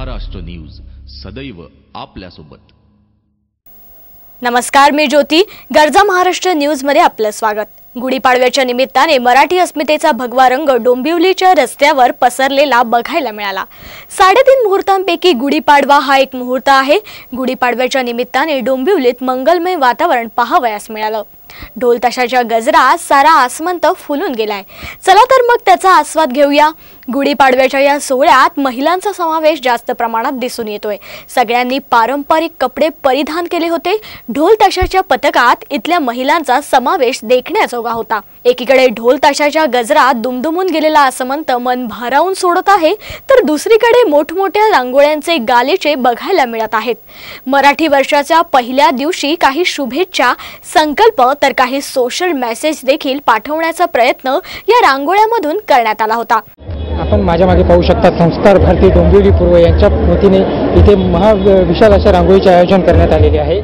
Maharashtra news सदैव आपल्यासोबत। नमस्कार, मी ज्योती। गरजा महाराष्ट्र न्यूज मध्ये आपलं स्वागत। गुढीपाडव्याच्या निमित्ताने मराठी अस्मितेचा भगवा रंग डोंबिवलीच्या रस्त्यावर पसरलेला बघायला मिळाला। 3.5 मुहूर्तांपैकी गुढीपाडवा हा एक मुहूर्त आहे। गुढीपाडव्याच्या निमित्ताने डोंबिवलीत मंगलमय वातावरण पाहावयास मिळालं। ढोल ताशाच्या गजरात सारा आसमंत फुलून गेलाय। चला तर मग त्याचा आस्वाद घेऊया। गुढीपाडव्याच्या या सोहळ्यात महिलांचा समावेश जास्त प्रमाणात दिसून येतोय। सगळ्यांनी पारंपरिक कपडे परिधान केले होते। ढोल ताशाच्या पथकात इथल्या महिलांचा समावेश देखण्याजोगा होता। एकीकडे ढोल ताशाच्या गजरात दुमदुमून गेलेला आसमंत मन भारावून सोडत आहे, तर दुसरीकडे मोठमोठ्या रांगोळ्यांचे गालिचे बघायला मिळत आहेत। मराठी वर्षाच्या पहिल्या दिवशी काही शुभेच्छा, संकल्प तर काही सोशल मेसेज देखील पाठवण्याचा प्रयत्न या रांगोळ्यामधून करण्यात आला होता। आपण माझ्या मागे पाहू शकता, संस्कार भारती डोंबिवली पूर्व यांच्या वतीने इथे विशाल अशा रांगोळीचे आयोजन करण्यात आलेले आहे।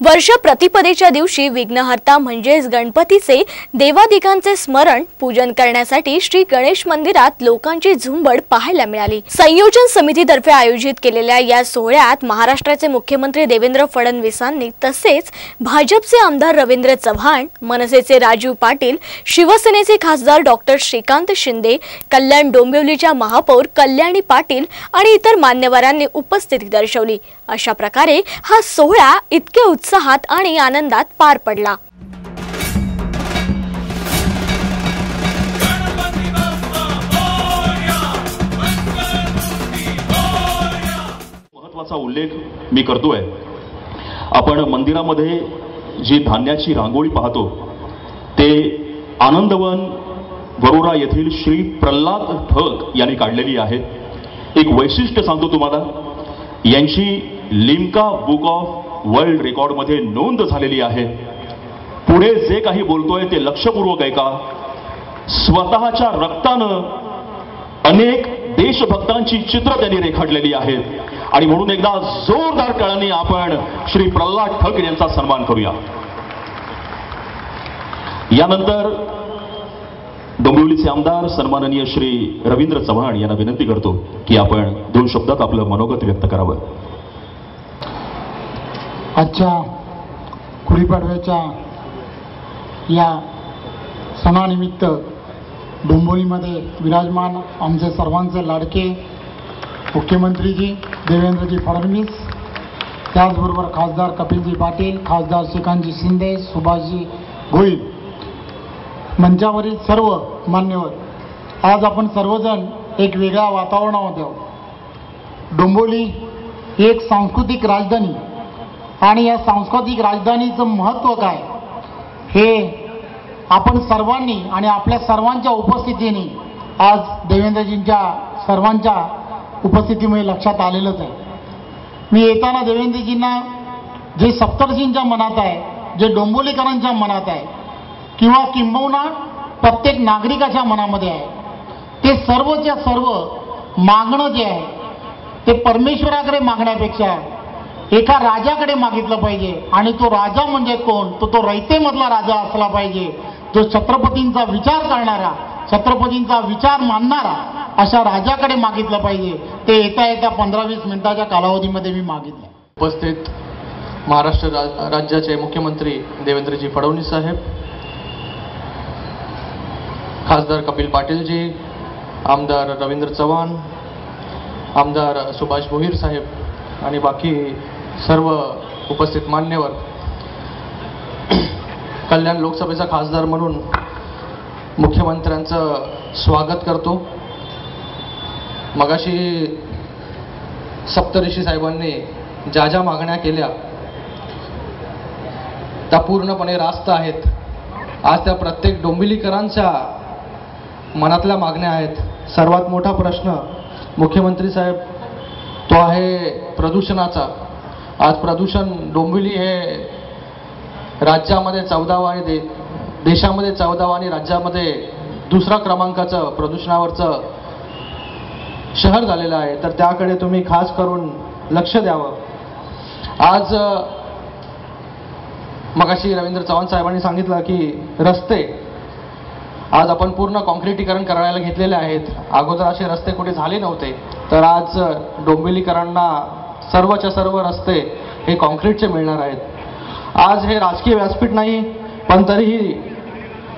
वर्ष प्रतिपदेच्या दिवशी विघ्नहर्ता म्हणजेच गणपतीचे देवादिकांचे स्मरण पूजन करण्यासाठी श्री गणेश मंदिरात लोकांची झुंबड पाहायला मिळाली। संयोजन समितीतर्फे आयोजित केलेल्या या सोहळ्यात महाराष्ट्राचे मुख्यमंत्री देवेंद्र फडणवीसांनी तसेच भाजपचे आमदार रवींद्र चव्हाण, मनसेचे राजीव पाटील, शिवसेनेचे खासदार डॉक्टर श्रीकांत शिंदे, कल्याण डोंबिवलीच्या महापौर कल्याणी पाटील आणि इतर मान्यवरांनी उपस्थिती दर्शवली। अशा प्रकारे हा सोहळा इतके उत्साहात आणि आनंदात पार पडला। महत्त्वाचा उल्लेख मी करतोय, आपण मंदिरामध्ये जी धान्याची रांगोळी पाहतो ते आनंदवन वरोरा येथील श्री प्रल्हाद ठग यांनी काढलेली आहे। एक वैशिष्ट्य सांगतो तुम्हाला, यांची Limca book of world record मध्ये नोंद झालेली आहे। पुढे जे काही बोलतोय ते लक्षपूर्वक ऐका। स्वतःच्या रक्तानं अनेक देशभक्तांची चित्र त्यांनी रेखाटलेली आहेत आणि म्हणून एकदा जोरदार टाळ्यांनी आपण श्री प्रल्हाद ठग यांचा सन्मान करूया. यानंतर डोंबिवलीचे आमदार सन्माननीय श्री रवींद्र चव्हाण यांना विनंती करतो की आपण 2 शब्दात आपलं मनोगत व्यक्त करावं. आजच्या गुढीपाडव्याच्या या सणानिमित्त डोंबिवलीमध्ये विराजमान आमचे सर्वांचे लाडके मुख्यमंत्रीजी देवेंद्रजी फडणवीस, त्याचबरोबर खासदार कपिलजी पाटील, खासदार श्रीकांतजी शिंदे, सुभाषजी भोईर, मंचावरील सर्व मान्यवर, आज आपण सर्वजण एक वेगळ्या वातावरणामध्ये आहोत. डोंबिवली ही एक सांस्कृतिक राजधानी आणि या सांस्कृतिक राजधानीचं महत्त्व काय हे आपण सर्वांनी आणि आपल्या सर्वांच्या उपस्थितीने आज देवेंद्रजींच्या सर्वांच्या उपस्थितीमुळे लक्षात आलेलंच आहे. मी येताना देवेंद्रजींना जे सप्तर्षींच्या मनात आहे, जे डोंबिवलीकरांच्या मनात आहे किंवा किंबहुना प्रत्येक नागरिकाच्या मनामध्ये आहे, ते सर्वच्या सर्व मागणं जे आहे ते परमेश्वराकडे मागण्यापेक्षा एका राजाकडे मागितलं पाहिजे. आणि तो राजा म्हणजे कोण? तो रयतेमधला राजा असला पाहिजे, जो छत्रपतींचा विचार करणारा, छत्रपतींचा विचार मानणारा अशा राजाकडे मागितलं पाहिजे. ते येता 15-20 मिनिटाच्या कालावधीमध्ये मी मागितलं. उपस्थित महाराष्ट्र राज्याचे मुख्यमंत्री देवेंद्रजी फडणवीस साहेब, खासदार कपिल पाटीलजी, आमदार रवींद्र चव्हाण, आमदार सुभाष भोईर साहेब आणि बाकी सर्व उपस्थित मान्यवर, कल्याण लोकसभेचा खासदार म्हणून मुख्यमंत्र्यांचं स्वागत करतो. मगाशी सप्तऋषी साहेबांनी ज्या ज्या मागण्या केल्या त्या पूर्णपणे रास्त आहेत. आज त्या प्रत्येक डोंबिवलीकरांच्या मनातल्या मागण्या आहेत. सर्वात मोठा प्रश्न मुख्यमंत्री साहेब तो आहे प्रदूषणाचा. आज प्रदूषण डोंबिवली हे राज्यामध्ये 14वा आणि देशामध्ये 14वा आणि राज्यामध्ये 2रा क्रमांकाचं प्रदूषणावरचं शहर झालेलं आहे. तर त्याकडे तुम्ही खास करून लक्ष द्यावं. आज मगाशी रवींद्र चव्हाण साहेबांनी सांगितलं की रस्ते आज आपण पूर्ण कॉन्क्रिटीकरण करायला घेतलेले आहेत. अगोदर असे रस्ते कुठे झाले नव्हते. तर आज डोंबिवलीकरांना सर्वच्या सर्व रस्ते हे कॉन्क्रीटचे मिळणार आहेत. आज हे राजकीय व्यासपीठ नाही, पण तरीही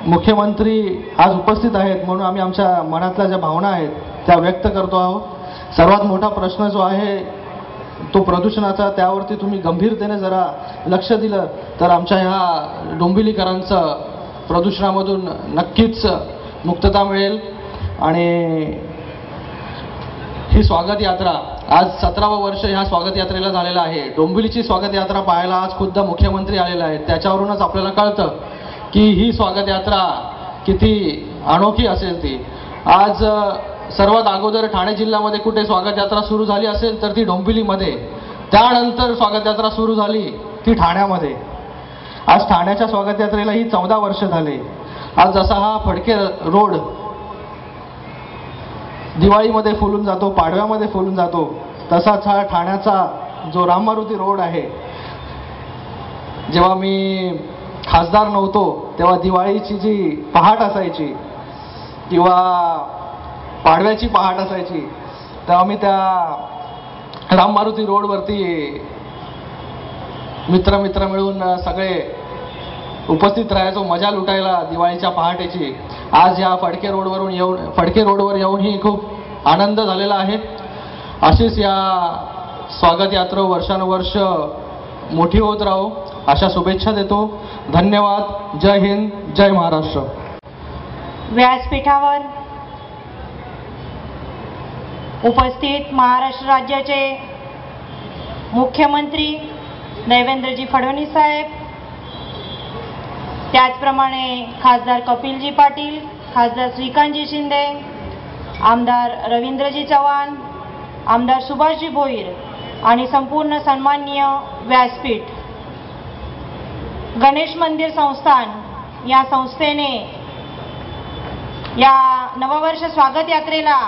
मुख्यमंत्री आज उपस्थित आहेत म्हणून आम्ही आमच्या मनातल्या ज्या भावना आहेत त्या व्यक्त करतो आहोत. सर्वात मोठा प्रश्न जो आहे तो प्रदूषणाचा, त्यावरती तुम्ही गंभीरतेने जरा लक्ष दिलं तर आमच्या ह्या डोंबिवलीकरांचं प्रदूषणामधून नक्कीच मुक्तता मिळेल. आणि ही स्वागत यात्रा आज 17वं वर्ष ह्या स्वागत यात्रेला झालेलं आहे. डोंबिवलीची स्वागत यात्रा पाहायला आज खुद्द मुख्यमंत्री आलेले आहेत. त्याच्यावरूनच आपल्याला कळतं की ही स्वागत यात्रा किती अनोखी असेल ती. आज सर्वात अगोदर ठाणे जिल्ह्यामध्ये कुठे स्वागत यात्रा सुरू झाली असेल तर ती डोंबिवलीमध्ये, त्यानंतर स्वागत यात्रा सुरू झाली ती ठाण्यामध्ये. आज ठाण्याच्या स्वागत यात्रेला ही 14 वर्ष झाले. आज जसा हा फडके रोड दिवाळीमध्ये फुलून जातो, पाडव्यामध्ये फुलून जातो, तसाच हा ठाण्याचा जो राम मारुती रोड आहे, जेव्हा मी खासदार नव्हतो तेव्हा दिवाळीची जी पहाट असायची किंवा पाडव्याची पहाट असायची तेव्हा मी त्या राम मारुती रोडवरती मित्र मिळून सगळे उपस्थित राहायचो, मजा लुटायला दिवाळीच्या पहाटेची. आज या फडके रोडवर येऊनही खूप आनंद झालेला आहे. अशीच या स्वागत यात्रा वर्षानुवर्ष मोठी होत राहो अशा शुभेच्छा देतो. धन्यवाद. जय हिंद, जय महाराष्ट्र. व्यासपीठावर उपस्थित महाराष्ट्र राज्याचे मुख्यमंत्री देवेंद्रजी फडणवीस साहेब, त्याचप्रमाणे खासदार कपिलजी पाटील, खासदार श्रीकांतजी शिंदे, आमदार रवींद्रजी चव्हाण, आमदार सुभाषजी भोईर आणि संपूर्ण सन्माननीय व्यासपीठ. गणेश मंदिर संस्थान या संस्थेने या नववर्ष स्वागत यात्रेला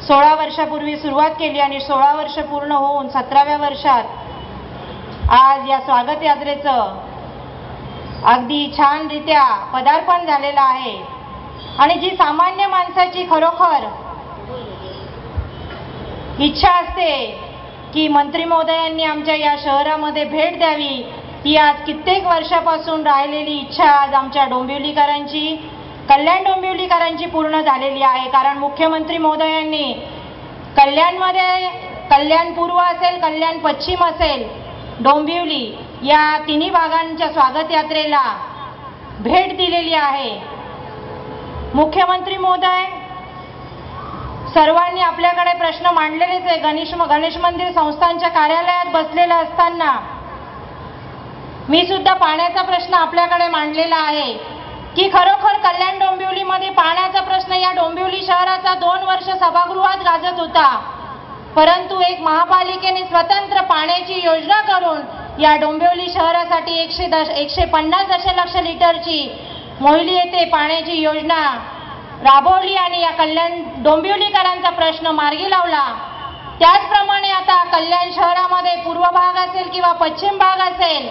16 वर्षापूर्वी सुरुवात केली आणि 16 वर्ष पूर्ण होऊन 17व्या वर्षात आज या स्वागत यात्रेचं अगदी छानरित्या पदार्पण झालेलं आहे. आणि जी सामान्य माणसाची खरोखर इच्छा असते की मंत्री महोदयांनी आमच्या या शहरामध्ये भेट द्यावी, ती आज कित्येक वर्षापासून राहिलेली इच्छा आज आमच्या डोंबिवलीकरांची, कल्याण डोंबिवलीकरांची पूर्ण झालेली आहे. कारण मुख्यमंत्री महोदयांनी कल्याणमध्ये, कल्याण पूर्व असेल, कल्याण पश्चिम असेल, डोंबिवली या तिन्ही भागांच्या स्वागत यात्रेला भेट दिलेली आहे. मुख्यमंत्री महोदय सर्वांनी आपल्याकडे प्रश्न मांडलेलेच आहे. गणेश मंदिर संस्थांच्या कार्यालयात बसलेला असताना मी सुद्धा पाण्याचा प्रश्न आपल्याकडे मांडलेला आहे की खरोखर कल्याण डोंबिवलीमध्ये पाण्याचा प्रश्न या डोंबिवली शहराचा 2 वर्ष सभागृहात गाजत होता. परंतु एक महापालिकेने स्वतंत्र पाण्याची योजना करून या डोंबिवली शहरासाठी 150 दशलक्ष लिटरची मोहिली येथे पाण्याची योजना राबवली आणि या कल्याण डोंबिवलीकरांचा प्रश्न मार्गी लावला. त्याचप्रमाणे आता कल्याण शहरामध्ये पूर्व भाग असेल किंवा पश्चिम भाग असेल,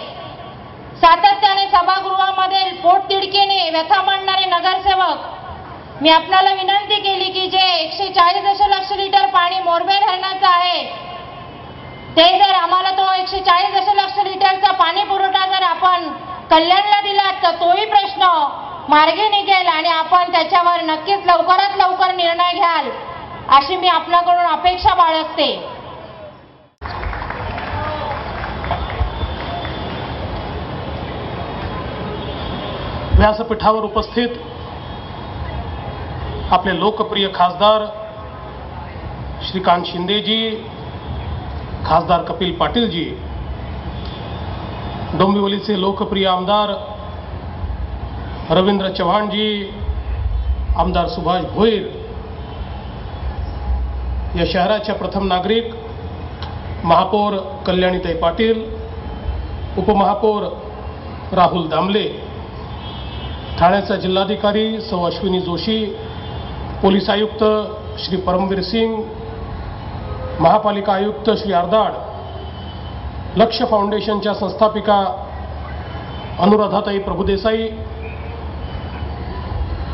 सातत्याने सभागृहामध्ये पोटतिडकीने व्यथा मांडणारे नगरसेवक, मी आपल्याला विनंती केली की जे 140 दशलक्ष लिटर पाणी मोरबे धरणाचं आहे, ते जर आम्हाला तो 140 दशलक्ष लिटरचा पाणी पुरवठा जर आपण कल्याणला दिला तर तोही प्रश्न मार्गी निघेल आणि आपण त्याच्यावर नक्कीच लवकरात लवकर निर्णय घ्याल अशी मी आपल्याकडून अपेक्षा बाळगते. व्यासपीठावर उपस्थित आपले लोकप्रिय खासदार श्रीकांत शिंदेजी, खासदार कपिल पाटीलजी, डोंबिवलीचे लोकप्रिय आमदार रवींद्र चव्हाणजी, आमदार सुभाष भोईर, या शहराच्या प्रथम नागरिक महापौर कल्याणीताई पाटील, उपमहापौर राहुल दामले, ठाण्याचा जिल्हाधिकारी सौ अश्विनी जोशी, पोलीस आयुक्त श्री परमवीर सिंग, महापालिका आयुक्त श्री आरदाड, लक्ष्य फाउंडेशनच्या संस्थापिका अनुराधाताई प्रभुदेसाई,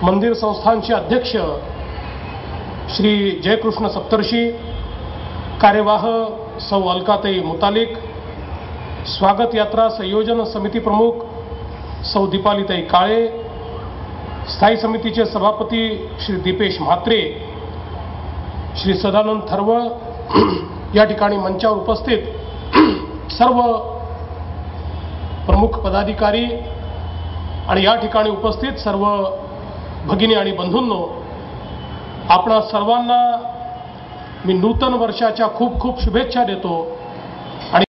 मंदिर संस्थानचे अध्यक्ष श्री जयकृष्ण सप्तर्षी, कार्यवाह सौ अलकाताई मुतालिक, स्वागत यात्रा संयोजन समिती प्रमुख सौ दीपालीताई काळे, स्थायी समितीचे सभापती श्री दीपेश म्हात्रे, श्री सदानंद थरवळ, या ठिकाणी मंचावर उपस्थित सर्व प्रमुख पदाधिकारी आणि या ठिकाणी उपस्थित सर्व भगिनी आणि बंधूंनो, आपणा सर्वांना मी नूतन वर्षाच्या खूप खूप शुभेच्छा देतो. आणि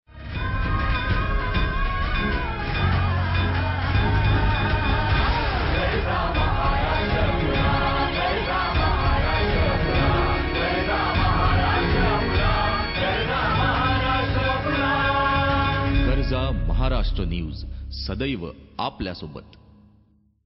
गर्जा महाराष्ट्र न्यूज, सदैव आपल्यासोबत.